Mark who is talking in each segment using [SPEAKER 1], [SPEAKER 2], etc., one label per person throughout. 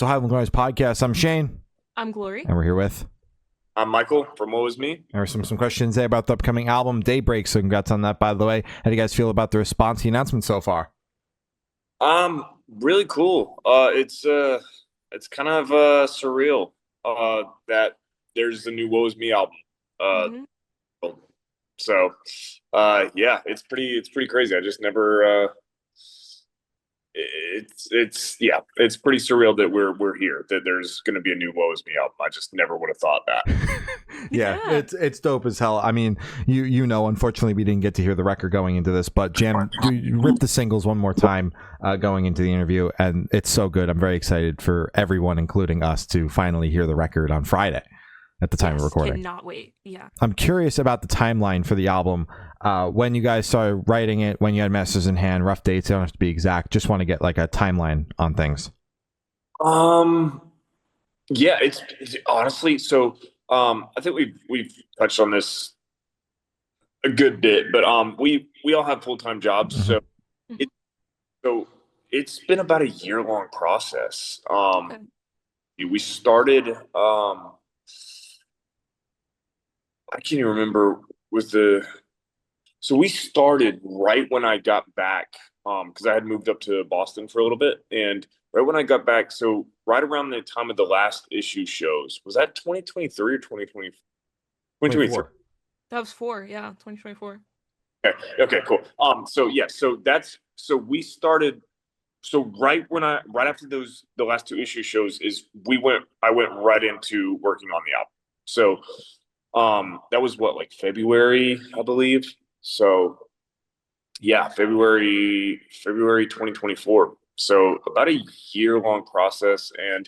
[SPEAKER 1] So Highland Glories Podcast. I'm Shane.
[SPEAKER 2] I'm Glory.
[SPEAKER 1] And we're here with...
[SPEAKER 3] I'm Michael from What Was Me.
[SPEAKER 1] There are some questions today about the upcoming album, Daybreak. So congrats on that, by the way. How do you guys feel about the response to the announcement so far?
[SPEAKER 3] Really cool. It's kind of surreal that there's the new What Was Me album. So yeah, it's pretty crazy. I just never it's pretty surreal that we're here, that there's going to be a new What Was Me album. I just never would have thought that.
[SPEAKER 1] Yeah, it's dope as hell. I mean, you know, unfortunately we didn't get to hear the record going into this, but Jam rip the singles one more time going into the interview, and it's so good. I'm very excited for everyone, including us, to finally hear the record on Friday at the time of recording.
[SPEAKER 2] Cannot wait. Yeah.
[SPEAKER 1] I'm curious about the timeline for the album. When you guys started writing it, when you had masters in hand, rough dates, they don't have to be exact. Just want to get like a timeline on things.
[SPEAKER 3] Yeah, it's honestly, so I think we've touched on this a good bit, but we all have full-time jobs, so it's been about a year-long process. We started I can't even remember so we started right when I got back, because I had moved up to Boston for a little bit, and right when I got back, so right around the time of the last issue shows, was that 2023 or 2020? 2023.
[SPEAKER 2] That was 2024.
[SPEAKER 3] Okay, cool. So we started. So right after the last two issue shows I went right into working on the album. So that was like February, I believe. So yeah, February 2024. So about a year-long process. And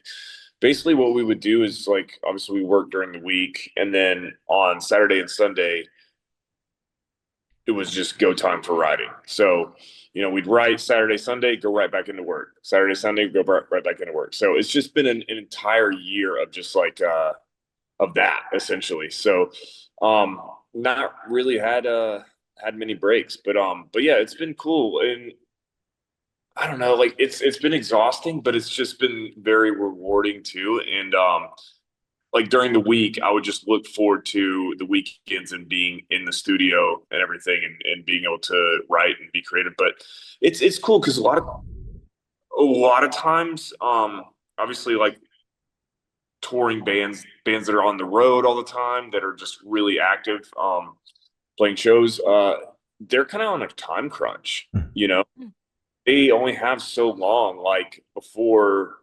[SPEAKER 3] basically what we would do is, like, obviously we work during the week, and then on Saturday and Sunday it was just go time for writing. So, you know, we'd write Saturday, Sunday, go right back into work. Saturday, Sunday, go right back into work. So it's just been an entire year of just like of that, essentially. So not really had many breaks, but yeah, it's been cool. And I don't know, like it's been exhausting, but it's just been very rewarding too. And like during the week, I would just look forward to the weekends and being in the studio and everything, and being able to write and be creative. But it's cool because a lot of times, obviously, like touring bands that are on the road all the time, that are just really active, playing shows, they're kind of on a time crunch, you know. They only have so long, like, before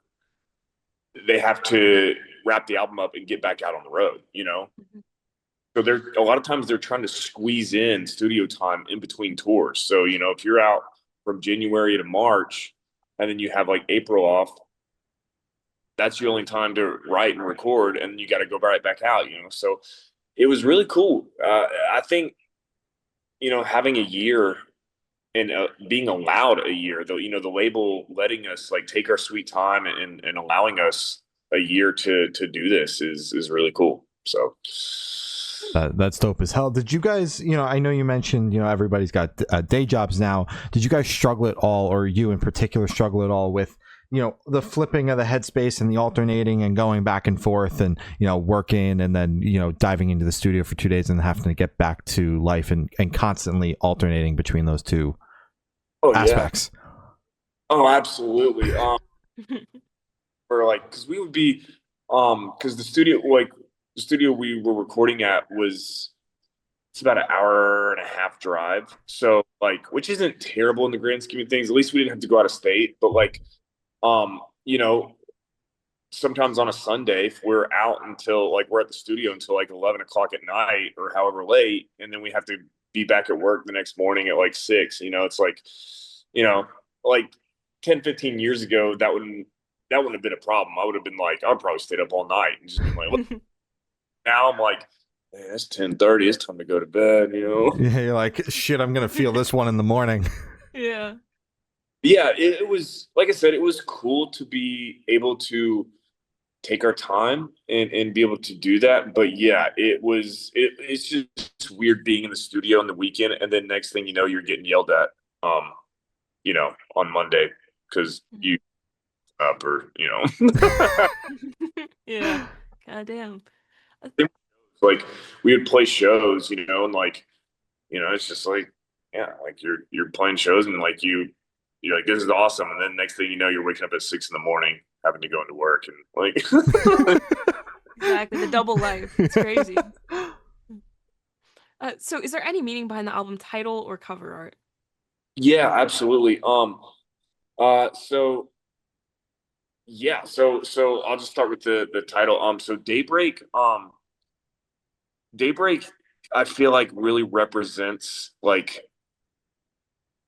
[SPEAKER 3] they have to wrap the album up and get back out on the road, you know. So a lot of times they're trying to squeeze in studio time in between tours. So, you know, if you're out from January to March and then you have like April off, that's your only time to write and record, and you got to go right back out, you know. So it was really cool. I think, you know, having a year and being allowed a year, though, you know, the label letting us like take our sweet time and allowing us a year to do this is really cool. So
[SPEAKER 1] that's dope as hell. Did you guys, you know, I know you mentioned, you know, everybody's got day jobs now. Did you guys struggle at all, or you in particular struggle at all with, you know, the flipping of the headspace and the alternating and going back and forth, and, you know, working and then, you know, diving into the studio for 2 days and having to get back to life, and constantly alternating between those two aspects?
[SPEAKER 3] Yeah. Oh, absolutely. Or like, because we would be, because the studio we were recording at it's about an hour and a half drive. So like, which isn't terrible in the grand scheme of things. At least we didn't have to go out of state. But like, you know, sometimes on a Sunday, if we're out until like we're at the studio until like 11 o'clock at night or however late, and then we have to be back at work the next morning at like 6, you know, it's like, you know, like 10-15 years ago, that wouldn't have been a problem. I would have been like, I'd probably stayed up all night and just been like, look. Now I'm like, man, it's 10:30, it's time to go to bed, you know.
[SPEAKER 1] Yeah, you're like, shit, I'm gonna feel this one in the morning.
[SPEAKER 2] Yeah.
[SPEAKER 3] Yeah, it was, like I said, it was cool to be able to take our time and be able to do that. But yeah, it's just weird being in the studio on the weekend, and then next thing you know, you're getting yelled at, you know, on Monday because you up or, you know.
[SPEAKER 2] Yeah. God damn.
[SPEAKER 3] Like we would play shows, you know, and like, you know, it's just like, yeah, like you're playing shows and like you're like, this is awesome. And then next thing you know, you're waking up at 6 a.m. having to go into work and like
[SPEAKER 2] Exactly. The double life. It's crazy. So is there any meaning behind the album title or cover art?
[SPEAKER 3] Yeah, absolutely. So yeah, so I'll just start with the title. So Daybreak, I feel like really represents like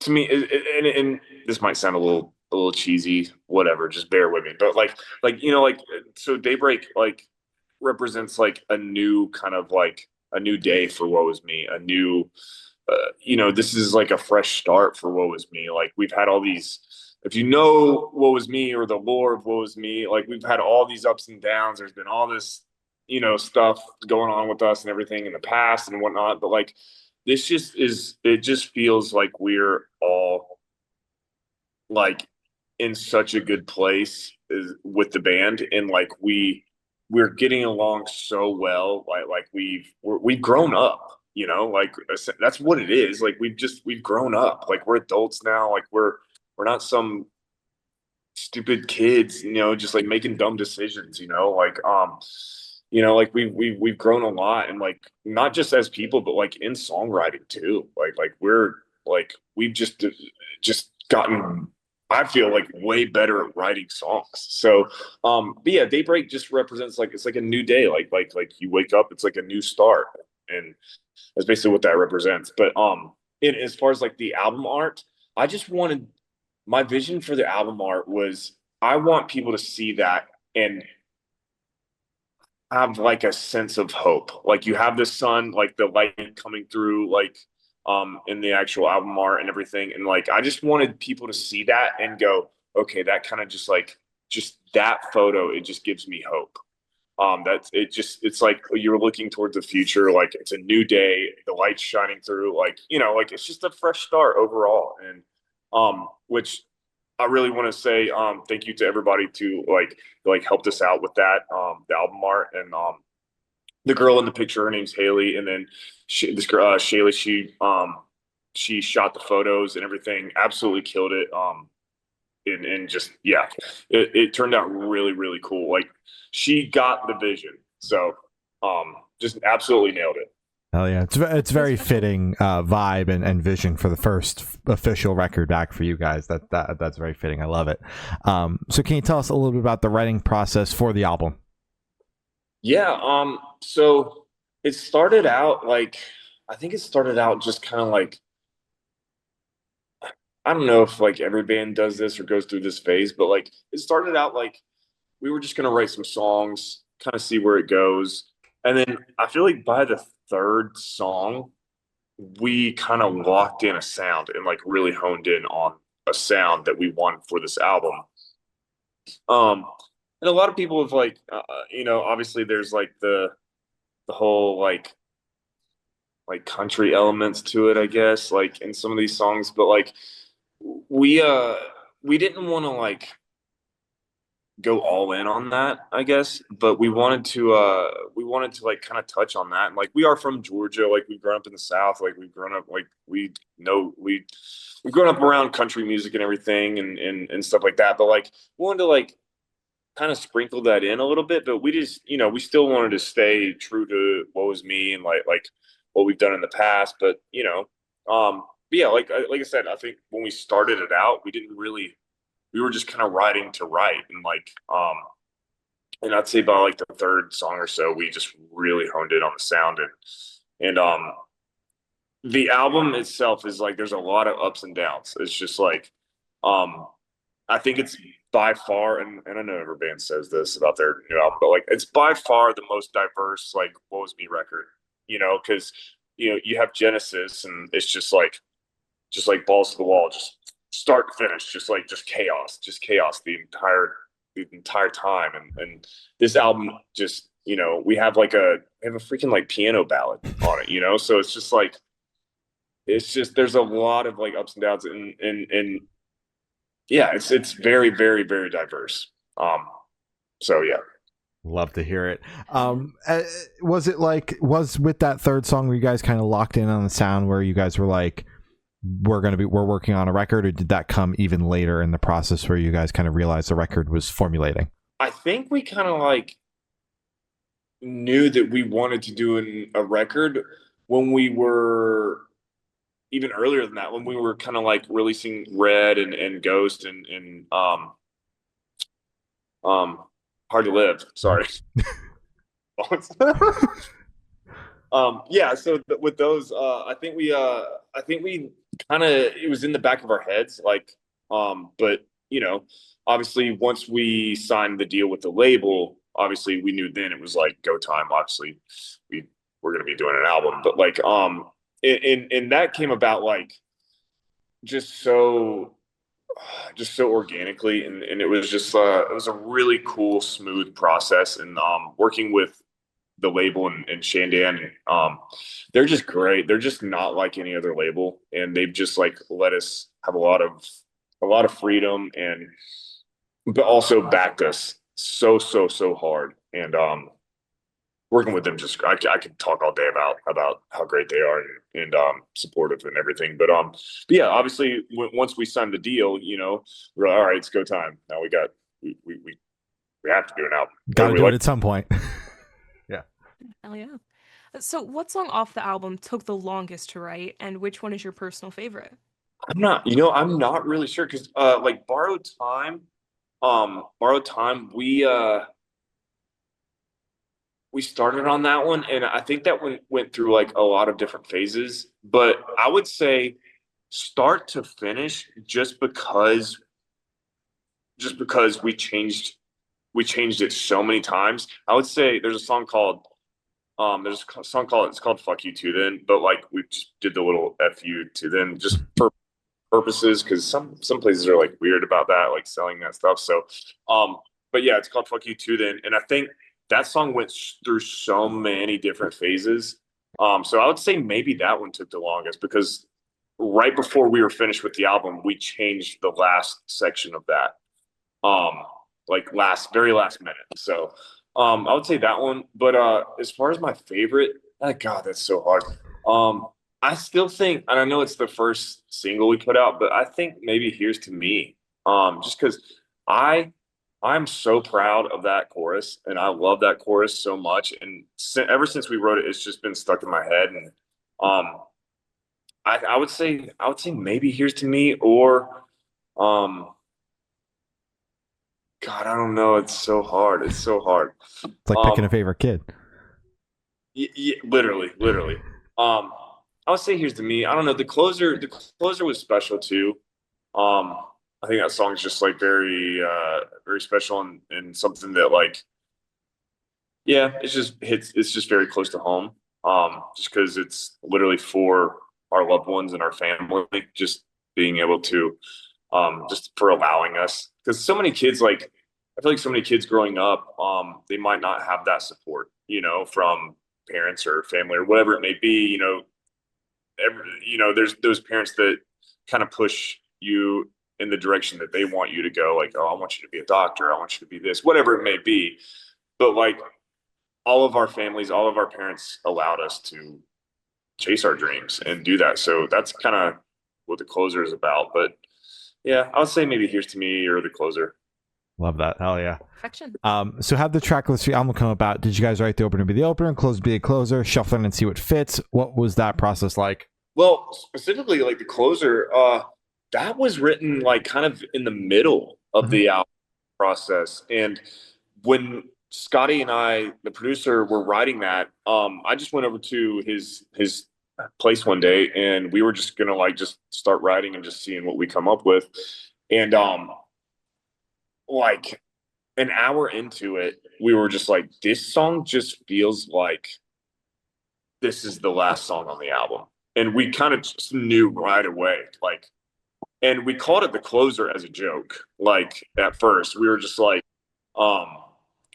[SPEAKER 3] to me, and this might sound a little cheesy, whatever, just bear with me. But like you know, like so Daybreak like represents like a new kind of like a new day for Woe Is Me, a new you know, this is like a fresh start for Woe Is Me. Like we've had all these, if you know Woe Is Me or the lore of Woe Is Me, like we've had all these ups and downs. There's been all this, you know, stuff going on with us and everything in the past and whatnot. But like this just is, it just feels like we're all like in such a good place with the band and like we're getting along so well like we've grown up, you know, like that's what it is. Like we've grown up, like we're adults now, like we're not some stupid kids, you know, just like making dumb decisions, you know, like you know, like we've grown a lot and like not just as people but like in songwriting too, like we're like we've just gotten, I feel like way better at writing songs. So but yeah, Daybreak just represents like it's like a new day, like you wake up, it's like a new start, and that's basically what that represents. But as far as like the album art, I just wanted, my vision for the album art was I want people to see that and have like a sense of hope. Like you have the sun, like the light coming through, like in the actual album art and everything. And like I just wanted people to see that and go, okay, that kind of just like just that photo, it just gives me hope. That's it, just it's like you're looking towards the future, like it's a new day, the light's shining through, like, you know, like it's just a fresh start overall. And which I really want to say thank you to everybody to like helped us out with that, the album art. And the girl in the picture, her name's Haley, and then this girl Shaylee, she shot the photos and everything, absolutely killed it. And just yeah, it turned out really really cool. Like she got the vision, so just absolutely nailed it.
[SPEAKER 1] Hell yeah, it's very fitting vibe and vision for the first official record back for you guys. That's very fitting. I love it. So can you tell us a little bit about the writing process for the album?
[SPEAKER 3] Yeah, so it started out like, I think it started out just kind of like, I don't know if like every band does this or goes through this phase, but like it started out like we were just gonna write some songs, kind of see where it goes. And then I feel like by the third song, we kind of locked in a sound and like really honed in on a sound that we want for this album. Um, and a lot of people have like, you know, obviously there's like the whole like country elements to it, I guess, like in some of these songs, but like we uh we didn't want to like go all in on that, I guess, but we wanted to like kind of touch on that. And like we are from Georgia, like we've grown up in the South, like we've grown up like we know we've grown up around country music and everything and stuff like that. But like we wanted to like kind of sprinkle that in a little bit, but we just, you know, we still wanted to stay true to what was me and like what we've done in the past. But you know, but yeah, like I said, I think when we started it out, we didn't really, we were just kind of writing to write, and like and I'd say by like the third song or so, we just really honed in on the sound. And the album itself is like there's a lot of ups and downs. It's just like um I think it's by far, and I know every band says this about their new album, but like it's by far the most diverse like Woe Was Me record, you know, because you know you have Genesis and it's just like balls to the wall, just start to finish, just chaos the entire time. And this album just, you know, we have a freaking like piano ballad on it, you know, so it's just like it's just there's a lot of like ups and downs and yeah, it's very, very, very diverse. So yeah.
[SPEAKER 1] Love to hear it.
[SPEAKER 2] Yeah.
[SPEAKER 1] Was it like, was with that third song where you guys kind of locked in on the sound where you guys were like, we're working on a record, or did that come even later in the process where you guys kind of realized the record was formulating?
[SPEAKER 3] I think we kind of like knew that we wanted to do a record when we were even earlier than that, when we were kind of like releasing Red and Ghost and um Hard to Live. Sorry. Yeah, so with those, I think we kind of, it was in the back of our heads, like, but you know, obviously once we signed the deal with the label, obviously we knew then it was like go time. Obviously, we we're gonna be doing an album, but like, and that came about like just so just so organically, and it was just it was a really cool, smooth process, and working with the label and Shandan, they're just great. They're just not like any other label, and they've just like let us have a lot of freedom, and but also backed us so hard. And working with them, just I could talk all day about how great they are, and supportive and everything. But yeah, obviously once we signed the deal, you know, we're like, all right, it's go time. Now we have to do an album.
[SPEAKER 1] Got
[SPEAKER 3] Whether
[SPEAKER 1] to
[SPEAKER 3] we
[SPEAKER 1] do it
[SPEAKER 3] like
[SPEAKER 1] at some point. Yeah.
[SPEAKER 2] Hell yeah. So, what song off the album took the longest to write, and which one is your personal favorite?
[SPEAKER 3] I'm not really sure because like Borrowed Time, we started on that one, and I think that one went through like a lot of different phases. But I would say start to finish, just because we changed it so many times. I would say there's a song called, it's called Fuck You To Then, but like we just did the little F you to then just for purposes, because some places are like weird about that, like selling that stuff. So but yeah, it's called Fuck You To Then, and I think that song went through so many different phases. So I would say maybe that one took the longest because right before we were finished with the album, we changed the last section of that. Like very last minute. So I would say that one. But as far as my favorite, oh God, that's so hard. I still think, and I know it's the first single we put out, but I think maybe Here's to Me. Just because I I'm so proud of that chorus, and I love that chorus so much. And ever since we wrote it, it's just been stuck in my head. And um, I would say maybe Here's to Me, or um, God, I don't know. It's so hard. It's so hard.
[SPEAKER 1] It's like picking a
[SPEAKER 3] Um,
[SPEAKER 1] favorite kid.
[SPEAKER 3] literally. Um, I would say Here's to Me. I don't know. The closer was special too. Um, I think that song's just like very special, and something that like, yeah, it's just very close to home. Just because it's literally for our loved ones and our family, just being able to, just for allowing us, because so many kids, like, I feel like so many kids growing up, they might not have that support, you know, from parents or family or whatever it may be, you know. There's those parents that kind of push you in the direction that they want you to go, like, oh, I want you to be a doctor, I want you to be this, whatever it may be. But like, all of our families, all of our parents allowed us to chase our dreams and do that. So that's kind of what the closer is about. But yeah, I would say maybe Here's to Me or the closer.
[SPEAKER 1] Love that. Hell yeah.
[SPEAKER 2] Perfection.
[SPEAKER 1] So have the track list for the album come about? Did you guys write the opener be the opener, close be a closer, shuffling and see what fits? What was that process like?
[SPEAKER 3] Well, specifically like the closer, that was written like kind of in the middle of
[SPEAKER 1] Mhm.
[SPEAKER 3] the album process. And when Scotty and I, the producer, were writing that, I just went over to his place one day, and we were just gonna like just start writing and just seeing what we come up with. And like an hour into it, we were just like, this song just feels like this is the last song on the album. And we kind of just knew right away, like, and we called it the closer as a joke. Like at first, we were just like, um,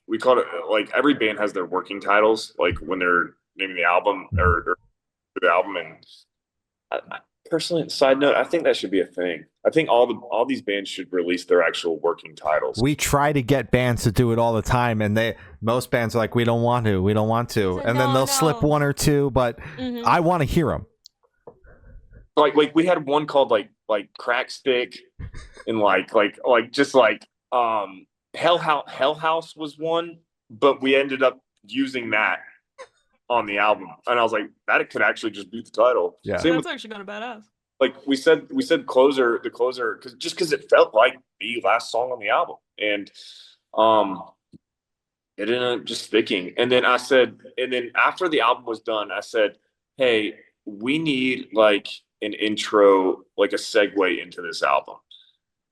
[SPEAKER 3] we called it, like, every band has their working titles, like when they're naming the album, or the album, and personally, side note, I think that should be a thing. I think all these bands should release their actual working titles.
[SPEAKER 1] We try to get bands to do it all the time, and most bands are like, we don't want to, and then
[SPEAKER 2] No,
[SPEAKER 1] they'll slip
[SPEAKER 2] no.
[SPEAKER 1] one or two, but
[SPEAKER 2] Mm-hmm.
[SPEAKER 1] I want to hear them.
[SPEAKER 3] Like we had one called like Crack Stick, and just Hell House was one, but we ended up using that on the album, and I was like, that could actually just be the title.
[SPEAKER 1] Yeah,
[SPEAKER 3] Same
[SPEAKER 2] That's
[SPEAKER 3] with,
[SPEAKER 2] actually kind of badass.
[SPEAKER 3] like we said closer, the closer, because it felt like the last song on the album, and it ended up just sticking. And then after the album was done, I said, hey, we need like an intro, like a segue into this album.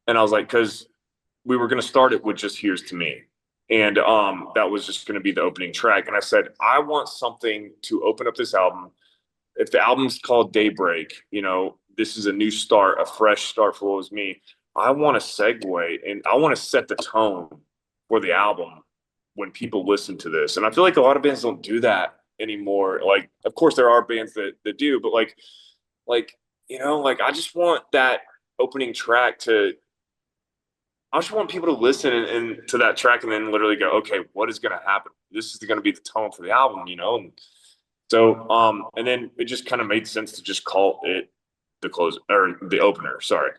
[SPEAKER 3] And I was like, because we were going to start it with just Here's to Me. And that was just going to be the opening track. And I said, I want something to open up this album. If the album's called Daybreak, this is a new start, a fresh start for What Was Me. I want to segue and I want to set the tone for the album when people listen to this. And I feel like a lot of bands don't do that anymore. Like, of course there are bands that do, but I just want that opening track I just want people to listen and to that track and then literally go, okay, what is going to happen? This is going to be the tone for the album, And so, and then it just kind of made sense to just call it the close or the opener. Sorry.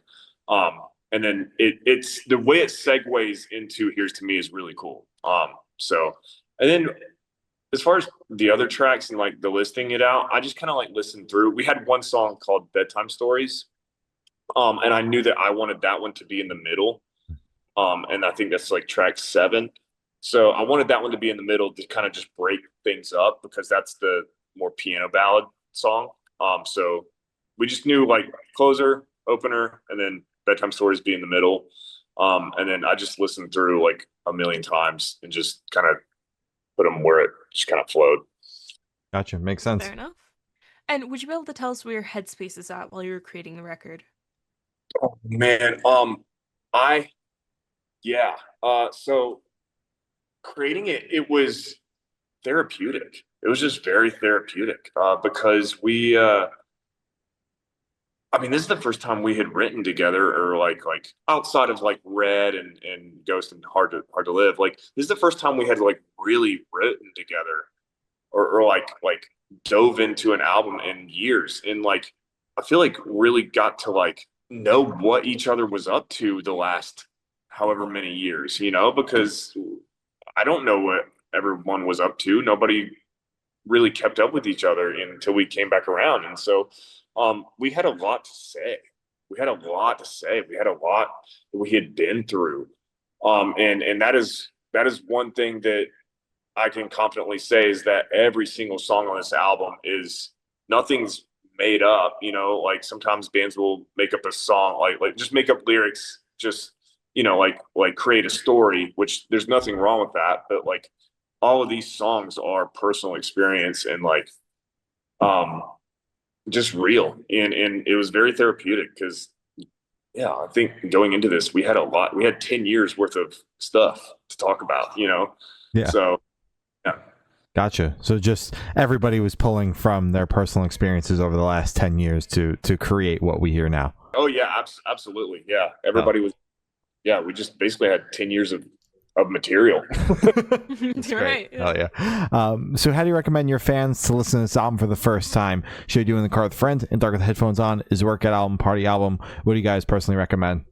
[SPEAKER 3] And then it's the way it segues into Here's to Me is really cool. And then as far as the other tracks and like the listing it out, I just kind of like listened through. We had one song called Bedtime Stories. And I knew that I wanted that one to be in the middle. And I think that's like track 7. So I wanted that one to be in the middle to kind of just break things up because that's the more piano ballad song. So we just knew like closer, opener, and then Bedtime Stories be in the middle. And then I just listened through like a million times and just kind of put them where it just kind of flowed.
[SPEAKER 1] Gotcha. Makes sense.
[SPEAKER 2] Fair enough. And would you be able to tell us where your headspace is at while you were creating the record?
[SPEAKER 3] Oh man, so creating it was therapeutic. It was just very therapeutic because this is the first time we had written together or like outside of like Red and Ghost and Hard to Live. Like this is the first time we had like really written together or like dove into an album in years. And like I feel like really got to like know what each other was up to the last however many years, because I don't know what everyone was up to. Nobody really kept up with each other until we came back around. And so we had a lot to say. We had a lot that we had been through. And that is one thing that I can confidently say is that every single song on this album is nothing's made up, like sometimes bands will make up a song, like just make up lyrics, just, like create a story, which there's nothing wrong with that. But like all of these songs are personal experience and like, just real. And it was very therapeutic because yeah, I think going into this, we had 10 years worth of stuff to talk about,
[SPEAKER 1] Yeah.
[SPEAKER 3] So yeah.
[SPEAKER 1] Gotcha. So just everybody was pulling from their personal experiences over the last 10 years to create what we hear now.
[SPEAKER 3] Oh yeah, absolutely. Yeah. Everybody was, yeah, we just basically had 10 years of material.
[SPEAKER 2] You're right.
[SPEAKER 1] Oh yeah. So how do you recommend your fans to listen to this album for the first time? Should you do in the car with a friend, in dark with the headphones on? Is a workout album, party album? What do you guys personally recommend?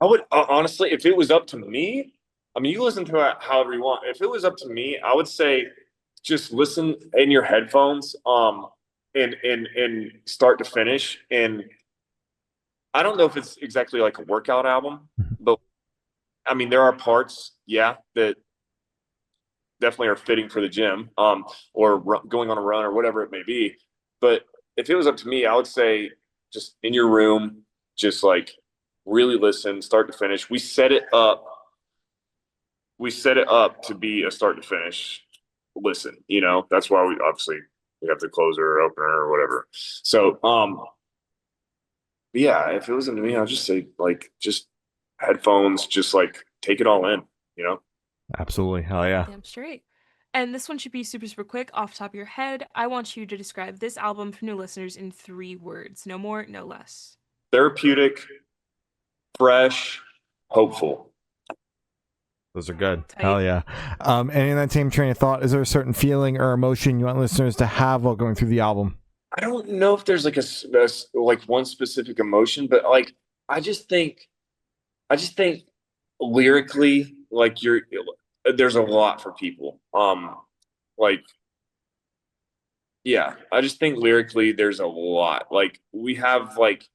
[SPEAKER 3] I would honestly, if it was up to me, you listen to it however you want. If it was up to me, I would say just listen in your headphones, and start to finish. And I don't know if it's exactly like a workout album, but there are parts, yeah, that definitely are fitting for the gym, or going on a run or whatever it may be. But if it was up to me, I would say just in your room, just like really listen, start to finish. We set it up to be a start to finish listen, that's why we have the closer or opener or whatever. So, yeah, if it was up to me, I'd just say like, just headphones, just like take it all in,
[SPEAKER 1] Absolutely. Hell yeah.
[SPEAKER 2] Damn straight. And this one should be super, super quick off the top of your head. I want you to describe this album for new listeners in 3 words. No more, no less.
[SPEAKER 3] Therapeutic, fresh, hopeful.
[SPEAKER 1] Those are good.
[SPEAKER 2] Tight.
[SPEAKER 1] Hell yeah. And in that same train of thought, is there a certain feeling or emotion you want listeners to have while going through the album?
[SPEAKER 3] I don't know if there's like like one specific emotion, but like I just think I just think lyrically, like there's a lot for people. Like yeah, I just think lyrically there's a lot. Like we have like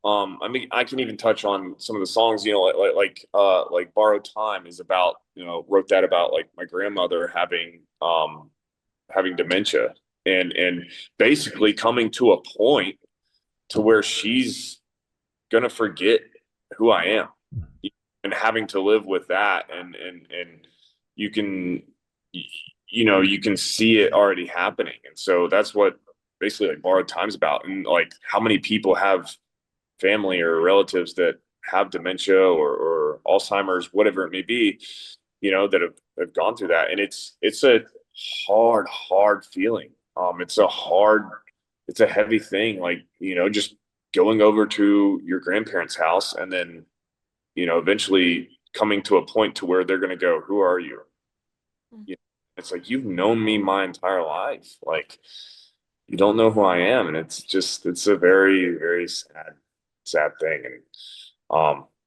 [SPEAKER 3] I mean I can even touch on some of the songs, you know, like Borrowed Time is about, you know, wrote that about like my grandmother having dementia and basically coming to a point to where she's gonna forget who I am and having to live with that and you can you know you can see it already happening, and so that's what basically like Borrowed Time's about. And like how many people have family or relatives that have dementia or Alzheimer's, whatever it may be, you know, that have gone through that. And it's a hard feeling. It's a heavy thing. Like, you know, just going over to your grandparents' house and then, you know, eventually coming to a point to where they're going to go, who are you? You know, it's like, you've known me my entire life. Like, you don't know who I am. And it's a very, very sad thing. And,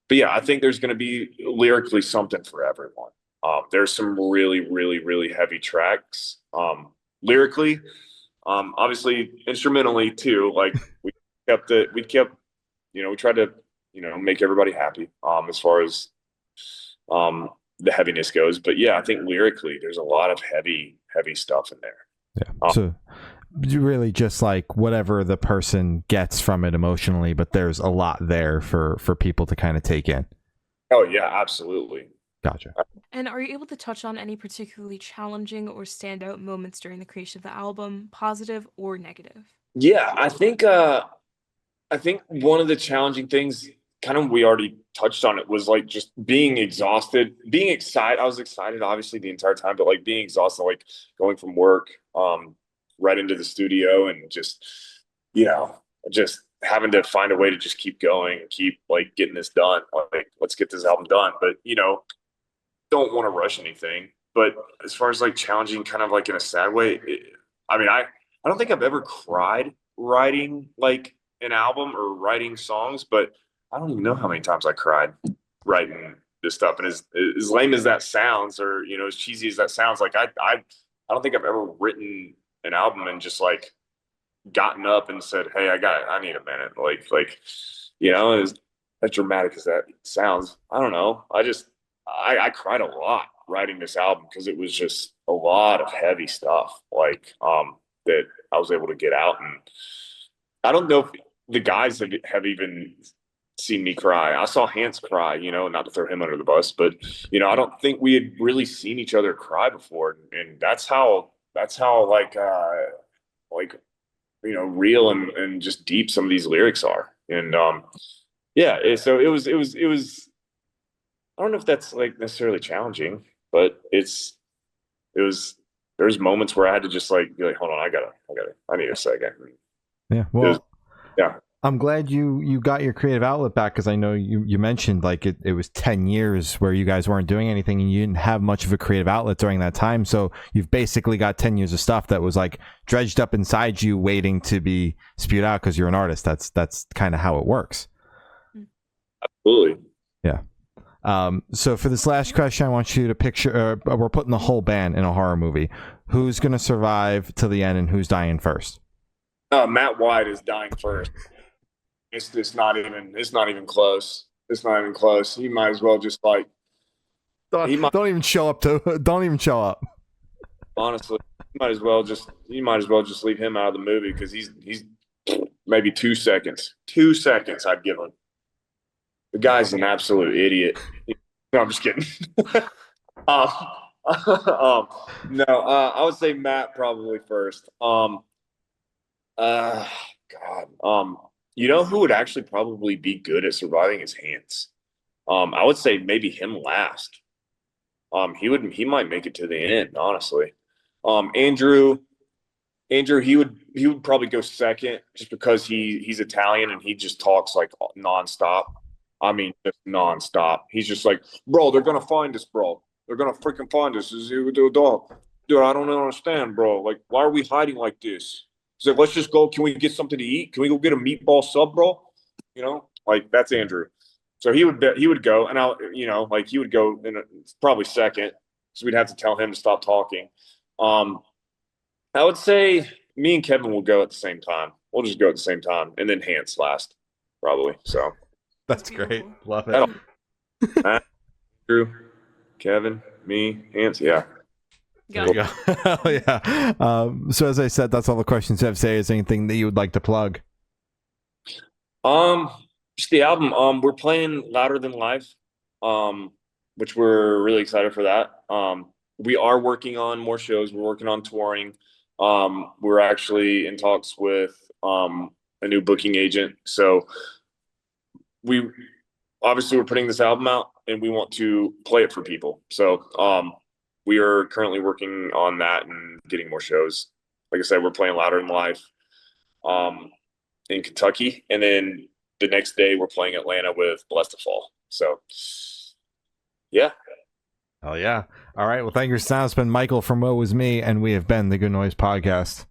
[SPEAKER 3] but yeah, I think there's going to be lyrically something for everyone. There's some really, really, really heavy tracks. Lyrically, obviously instrumentally too. Like we kept, you know, we tried to, you know, make everybody happy. As far as the heaviness goes, but yeah, I think lyrically there's a lot of heavy stuff in there.
[SPEAKER 1] Yeah. So really just like whatever the person gets from it emotionally, but there's a lot there for people to kind of take in.
[SPEAKER 3] Oh yeah, absolutely.
[SPEAKER 1] Gotcha.
[SPEAKER 2] And are you able to touch on any particularly challenging or standout moments during the creation of the album, positive or negative?
[SPEAKER 3] Yeah, I think one of the challenging things, kind of we already touched on it, was like just being exhausted, being excited. I was excited obviously the entire time, but like being exhausted, like going from work right into the studio and just, you know, just having to find a way to just keep going, keep like getting this done. Like, let's get this album done. But, you know, don't want to rush anything. But as far as like challenging, kind of like in a sad way, I mean, I don't think I've ever cried writing like an album or writing songs, but I don't even know how many times I cried writing this stuff. And as lame as that sounds, or you know, as cheesy as that sounds, like I don't think I've ever written an album and just like gotten up and said, "Hey, I need a minute." Like you know, as dramatic as that sounds, I don't know. I cried a lot writing this album because it was just a lot of heavy stuff, like that I was able to get out. And I don't know if the guys have even seen me cry. I saw Hans cry, you know, not to throw him under the bus, but you know, I don't think we had really seen each other cry before, and that's how like you know, real and just deep some of these lyrics are. And yeah, so it was I don't know if that's like necessarily challenging, but it was there's moments where I had to just like be like, hold on, I need a second.
[SPEAKER 1] Yeah. Well,
[SPEAKER 3] Yeah.
[SPEAKER 1] I'm glad you got your creative outlet back, because I know you mentioned like it was 10 years where you guys weren't doing anything and you didn't have much of a creative outlet during that time. So you've basically got 10 years of stuff that was like dredged up inside you waiting to be spewed out because you're an artist. That's kind of how it works.
[SPEAKER 3] Absolutely.
[SPEAKER 1] Yeah. So for this last question, I want you to picture, we're putting the whole band in a horror movie. Who's going to survive to the end and who's dying first?
[SPEAKER 3] Matt White is dying first. It's not even close. It's not even close. He might as well just like
[SPEAKER 1] Don't even show up. Don't even show up.
[SPEAKER 3] Honestly, you might as well just leave him out of the movie, because he's maybe 2 seconds. 2 seconds I'd give him. The guy's an absolute idiot. No, I'm just kidding. No, I would say Matt probably first. God. You know who would actually probably be good at surviving is Hans. I would say maybe him last. He might make it to the end, honestly. Andrew, he would probably go second just because he's Italian and he just talks like nonstop. I mean, just nonstop. He's just like, bro, they're gonna find us, bro. They're gonna freaking find us. Dude, I don't understand, bro. Like, why are we hiding like this? He's like, let's just go. Can we get something to eat? Can we go get a meatball sub, bro? Like that's Andrew. So he would go, and like he would go in probably second. So we'd have to tell him to stop talking. Um, I would say me and Kevin will go at the same time. We'll just go at the same time, and then Hans last, probably. So
[SPEAKER 1] That's great. Love it.
[SPEAKER 3] that'll Matt, Drew, Kevin, me, Hans. Yeah.
[SPEAKER 1] There you go. Oh, yeah. So as I said, that's all the questions I have to say. Is anything that you would like to plug?
[SPEAKER 3] Just the album. We're playing Louder Than Live, which we're really excited for that. We are working on more shows. We're working on touring. We're actually in talks with a new booking agent. So we're putting this album out and we want to play it for people. So we are currently working on that and getting more shows. Like I said, we're playing Louder Than Live in Kentucky, and then the next day we're playing Atlanta with Blessed to Fall. So yeah.
[SPEAKER 1] Oh yeah. All right. Well, thank you for sound. It's been Michael from What Was Me, and we have been the Good Noise Podcast.